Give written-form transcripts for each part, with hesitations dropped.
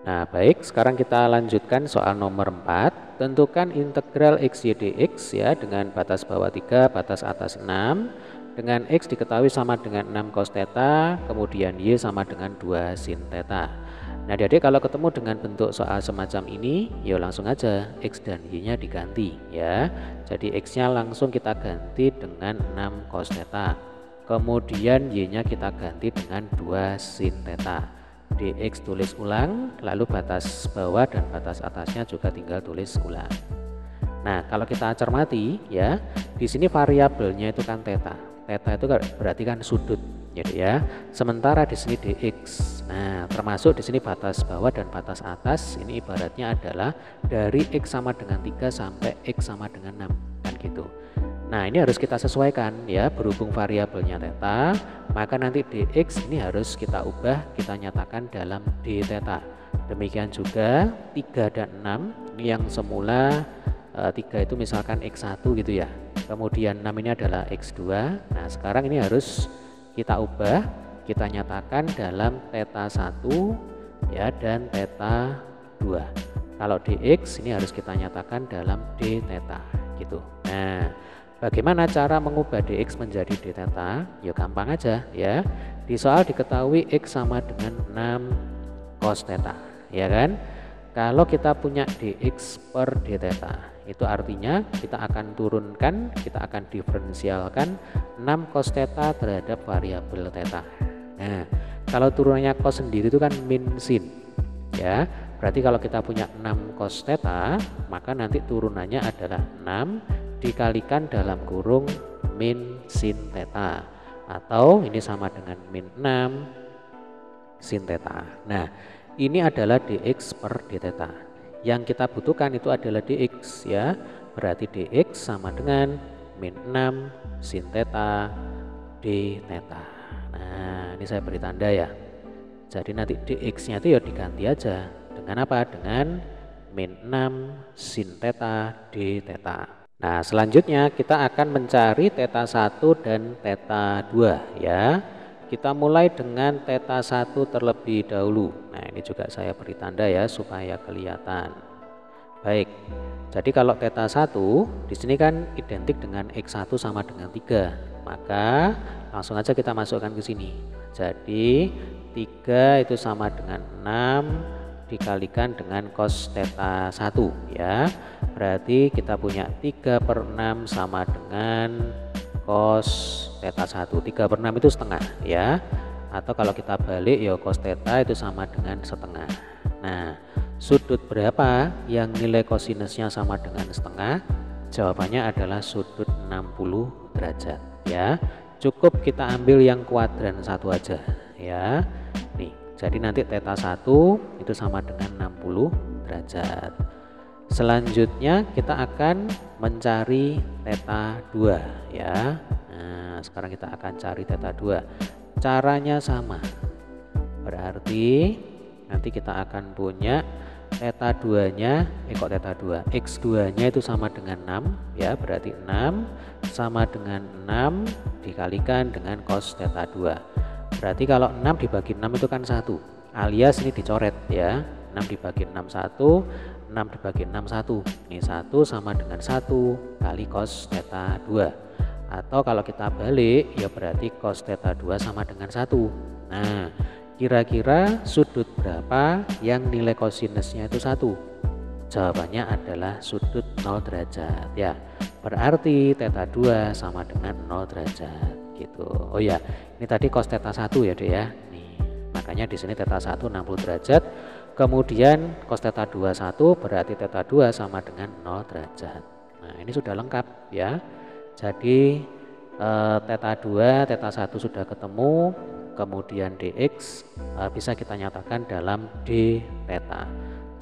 Nah, baik, sekarang kita lanjutkan soal nomor 4. Tentukan integral XY dx ya dengan batas bawah 3, batas atas 6. Dengan X diketahui sama dengan 6 cos theta, kemudian Y sama dengan 2 sin theta. Nah, adik-adik kalau ketemu dengan bentuk soal semacam ini, ya langsung aja X dan Y-nya diganti ya. Jadi X-nya langsung kita ganti dengan 6 cos theta. Kemudian Y-nya kita ganti dengan 2 sin theta. Dx tulis ulang, lalu batas bawah dan batas atasnya juga tinggal tulis ulang. Nah, kalau kita cermati ya, di sini variabelnya itu kan theta. Theta itu berarti kan sudut, jadi ya. Sementara di sini dx. Nah, termasuk di sini batas bawah dan batas atas ini ibaratnya adalah dari x sama dengan 3 sampai x sama dengan 6 kan gitu. Nah, ini harus kita sesuaikan ya, berhubung variabelnya theta, maka nanti dx ini harus kita ubah, kita nyatakan dalam d theta. Demikian juga 3 dan 6 ini yang semula 3 itu misalkan x1 gitu ya. Kemudian 6 ini adalah x2. Nah, sekarang ini harus kita ubah, kita nyatakan dalam theta 1 ya dan theta 2. Kalau dx ini harus kita nyatakan dalam d theta gitu. Nah, bagaimana cara mengubah dx menjadi d theta? Ya gampang aja ya. Di soal diketahui x sama dengan 6 cos theta, ya kan? Kalau kita punya dx per d theta, itu artinya kita akan turunkan, kita akan diferensialkan 6 cos theta terhadap variabel theta. Nah, kalau turunannya cos sendiri itu kan min sin ya. Berarti kalau kita punya 6 cos theta, maka nanti turunannya adalah 6 dikalikan dalam kurung min sin theta, atau ini sama dengan min 6 sin theta. Nah, ini adalah dx per d theta. Yang kita butuhkan itu adalah dx ya. Berarti dx sama dengan min 6 sin theta d theta. Nah, ini saya beri tanda ya. Jadi nanti dx-nya itu ya diganti aja dengan apa? Dengan min 6 sin theta d theta. Nah, selanjutnya kita akan mencari theta 1 dan theta 2 ya. Kita mulai dengan theta 1 terlebih dahulu. Nah, ini juga saya beri tanda ya supaya kelihatan. Baik. Jadi kalau theta 1 di sini kan identik dengan x1 sama dengan 3. Maka langsung aja kita masukkan ke sini. Jadi 3 itu sama dengan 6 dikalikan dengan cos theta 1 ya. Berarti kita punya 3 per 6 sama dengan cos theta 1. 3 per 6 itu setengah ya. Atau kalau kita balik ya cos theta itu sama dengan setengah. Nah, sudut berapa yang nilai kosinusnya sama dengan setengah? Jawabannya adalah sudut 60 derajat ya. Cukup kita ambil yang kuadran 1 aja ya. Nih, jadi nanti theta 1 itu sama dengan 60 derajat. Selanjutnya kita akan mencari theta 2 ya. Nah, sekarang kita akan cari theta 2. Caranya sama. Berarti nanti kita akan punya theta 2-nya, kok theta 2? X2-nya itu sama dengan 6 ya, berarti 6 sama dengan 6 dikalikan dengan cos theta 2. Berarti kalau 6 dibagi 6 itu kan 1. Alias ini dicoret ya. 6 dibagi 6 1. 6 dibagi 6 1. Ini 1 sama dengan 1 kali cos theta 2. Atau kalau kita balik ya berarti cos theta 2 sama dengan 1. Nah, kira-kira sudut berapa yang nilai kosinusnya itu 1? Jawabannya adalah sudut 0 derajat ya. Berarti theta 2 sama dengan 0 derajat gitu. Oh ya, ini tadi cos theta 1 ya, Dek ya. Nih, makanya di sini theta 1 60 derajat. Kemudian cos theta 2 1 berarti theta 2 sama dengan 0 derajat. Nah, ini sudah lengkap ya. Jadi theta 2, theta 1 sudah ketemu. Kemudian dx bisa kita nyatakan dalam d theta.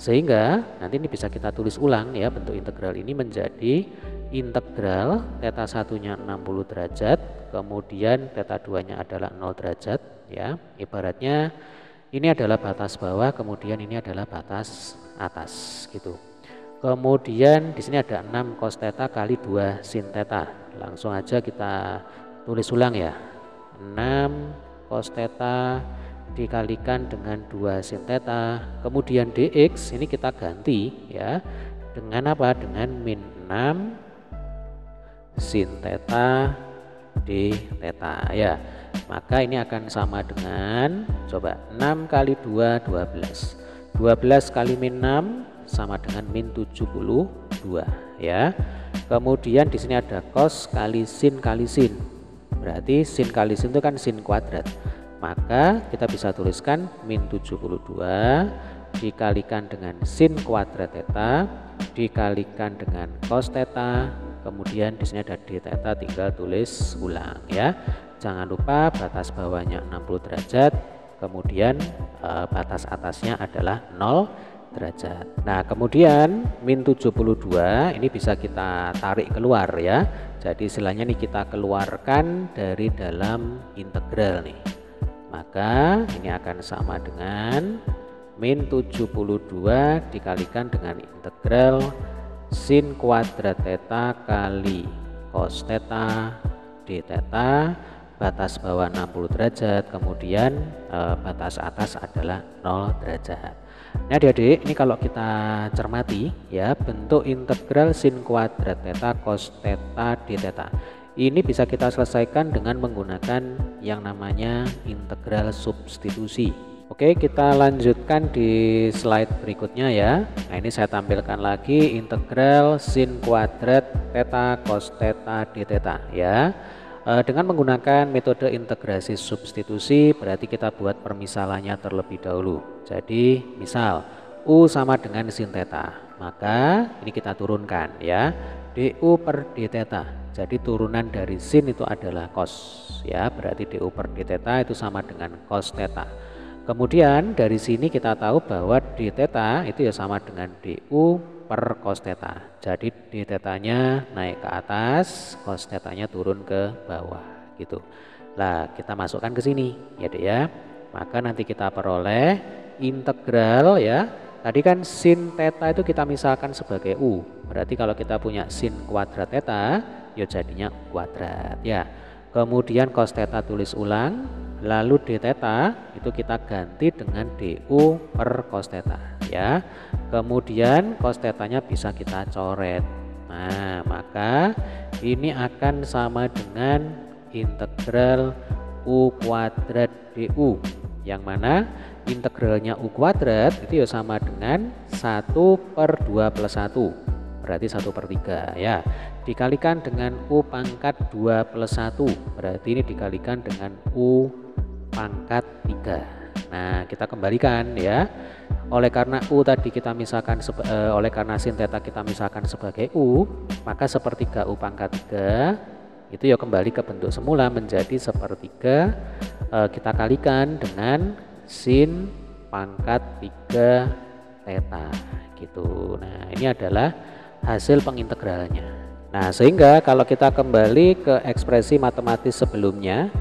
Sehingga nanti ini bisa kita tulis ulang ya, bentuk integral ini menjadi integral theta 1-nya 60 derajat, kemudian theta 2-nya adalah 0 derajat ya. Ibaratnya ini adalah batas bawah, kemudian ini adalah batas atas gitu. Kemudian di sini ada 6 cos theta kali 2 sin theta. Langsung aja kita tulis ulang ya. 6 cos theta dikalikan dengan 2 sin theta. Kemudian dx ini kita ganti ya dengan apa? Dengan min 6 sin theta d theta ya. Maka ini akan sama dengan, coba, 6 kali 2 12. 12 kali min 6 sama dengan min 72 ya. Kemudian di sini ada cos kali sin. Berarti sin kali sin itu kan sin kuadrat. Maka kita bisa tuliskan min 72 dikalikan dengan sin kuadrat theta dikalikan dengan cos theta. Kemudian di sini ada d theta, tinggal tulis ulang ya. Jangan lupa batas bawahnya 60 derajat, kemudian batas atasnya adalah 0 derajat. Nah, kemudian min 72 ini bisa kita tarik keluar ya. Jadi istilahnya nih kita keluarkan dari dalam integral nih. Maka ini akan sama dengan min 72 dikalikan dengan integral sin kuadrat theta kali cos theta d theta, batas bawah 60 derajat, kemudian batas atas adalah 0 derajat. Nah adik-adik, ini kalau kita cermati ya, bentuk integral sin kuadrat theta cos theta d theta ini bisa kita selesaikan dengan menggunakan yang namanya integral substitusi. Oke, kita lanjutkan di slide berikutnya ya. Nah, ini saya tampilkan lagi integral sin kuadrat theta cos theta d theta ya. Dengan menggunakan metode integrasi substitusi, berarti kita buat permisalannya terlebih dahulu. Jadi misal U sama dengan sin theta, maka ini kita turunkan ya, du per d theta. Jadi turunan dari sin itu adalah cos ya, berarti du per d theta itu sama dengan cos theta. Kemudian dari sini kita tahu bahwa d theta itu ya sama dengan du per cos theta. Jadi d tetanya naik ke atas, cos tetanya turun ke bawah gitu. Nah, kita masukkan ke sini ya Dek ya. Maka nanti kita peroleh integral ya. Tadi kan sin theta itu kita misalkan sebagai u. Berarti kalau kita punya sin kuadrat theta, ya jadinya kuadrat ya. Kemudian cos theta tulis ulang, lalu d theta itu kita ganti dengan du per cos theta ya. Kemudian cos tetanya bisa kita coret. Nah, maka ini akan sama dengan integral u kuadrat du, yang mana integralnya u kuadrat itu ya sama dengan 1 per 2 plus 1, berarti 1 per 3 ya, dikalikan dengan u pangkat 2 plus 1, berarti ini dikalikan dengan u pangkat 3. Nah, kita kembalikan ya. Oleh karena u tadi kita misalkan oleh karena sin theta kita misalkan sebagai u, maka sepertiga u pangkat 3 itu ya kembali ke bentuk semula menjadi sepertiga kita kalikan dengan sin pangkat 3 theta gitu. Nah, ini adalah hasil pengintegralnya. Nah, sehingga kalau kita kembali ke ekspresi matematis sebelumnya,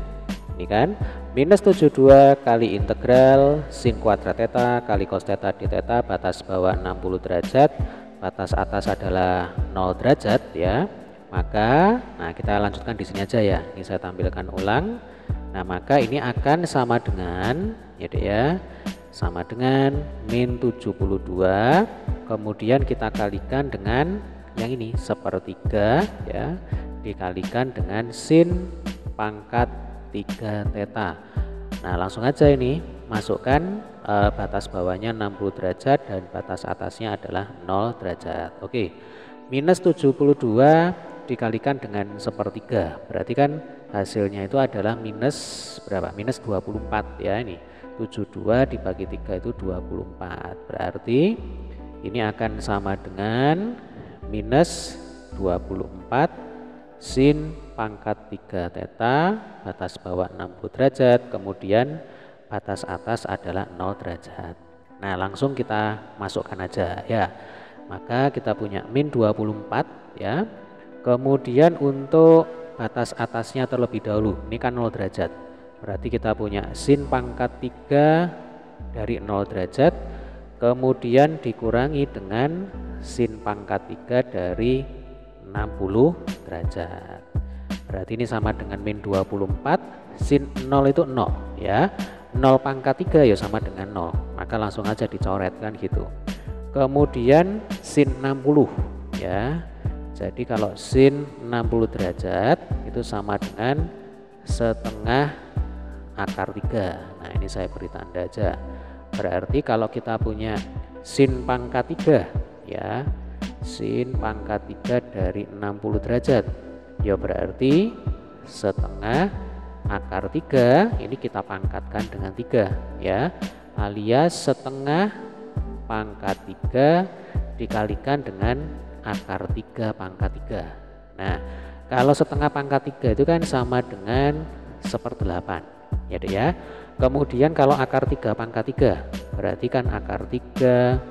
ini kan minus 72 kali integral sin kuadrat theta kali cos theta d theta, batas bawah 60 derajat, batas atas adalah 0 derajat ya. Maka nah kita lanjutkan di sini aja ya. Ini saya tampilkan ulang. Nah, maka ini akan sama dengan ya Dek ya, sama dengan min 72, kemudian kita kalikan dengan yang ini sepertiga ya, dikalikan dengan sin pangkat 3 theta. Nah, langsung aja ini masukkan batas bawahnya 60 derajat dan batas atasnya adalah 0 derajat. Oke, minus 72 dikalikan dengan sepertiga, berarti kan hasilnya itu adalah minus berapa? Minus 24 ya. Ini 72 dibagi 3 itu 24, berarti ini akan sama dengan minus 24 sin pangkat 3 theta, batas bawah 60 derajat, kemudian batas atas adalah 0 derajat. Nah, langsung kita masukkan aja ya. Maka kita punya min 24 ya. Kemudian untuk batas atasnya terlebih dahulu, ini kan 0 derajat. Berarti kita punya sin pangkat 3 dari 0 derajat, kemudian dikurangi dengan sin pangkat 3 dari 60 derajat. Berarti ini sama dengan min 24, sin 0 itu 0 ya. 0 pangkat 3 ya sama dengan 0, maka langsung aja dicoret kan gitu. Kemudian sin 60 ya. Jadi kalau sin 60 derajat itu sama dengan setengah akar 3. Nah ini saya beri tanda aja. Berarti kalau kita punya sin pangkat 3 ya, sin pangkat 3 dari 60 derajat ya berarti setengah akar 3 ini kita pangkatkan dengan 3 ya, alias setengah pangkat 3 dikalikan dengan akar 3 pangkat 3. Nah kalau setengah pangkat 3 itu kan sama dengan 1/8 ya deh ya. Kemudian kalau akar 3 pangkat 3 berarti kan akar 3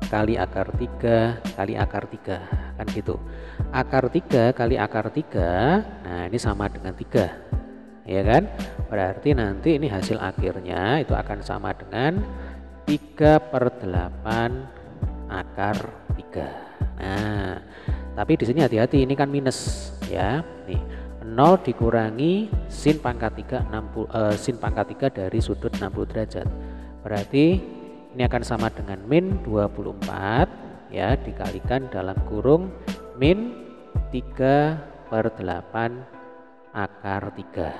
kali akar 3 kali akar 3 kan gitu. Akar 3 kali akar 3, nah ini sama dengan 3 ya kan. Berarti nanti ini hasil akhirnya itu akan sama dengan 3/8 akar 3. Nah tapi di sini hati-hati, ini kan minus ya. Nih 0 dikurangi sin pangkat 3 sin pangkat 3 dari sudut 60 derajat. Berarti ini akan sama dengan min 24 ya dikalikan dalam kurung min 3/8 akar 3.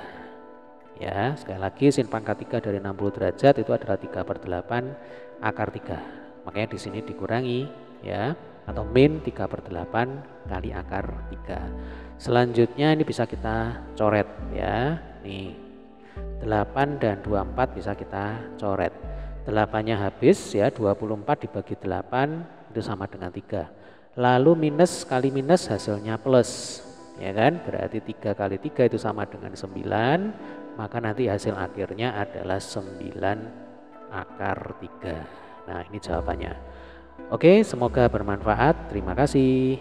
Ya, sekali lagi sin pangkat 3 dari 60 derajat itu adalah 3/8 akar 3. Makanya di sini dikurangi ya, atau min 3/8 kali akar 3. Selanjutnya ini bisa kita coret ya. Nih 8 dan 24 bisa kita coret. 8-nya habis ya, 24 dibagi 8 itu sama dengan 3. Lalu minus kali minus hasilnya plus ya kan. Berarti 3 kali 3 itu sama dengan 9. Maka nanti hasil akhirnya adalah 9 akar 3. Nah ini jawabannya. Oke, semoga bermanfaat. Terima kasih.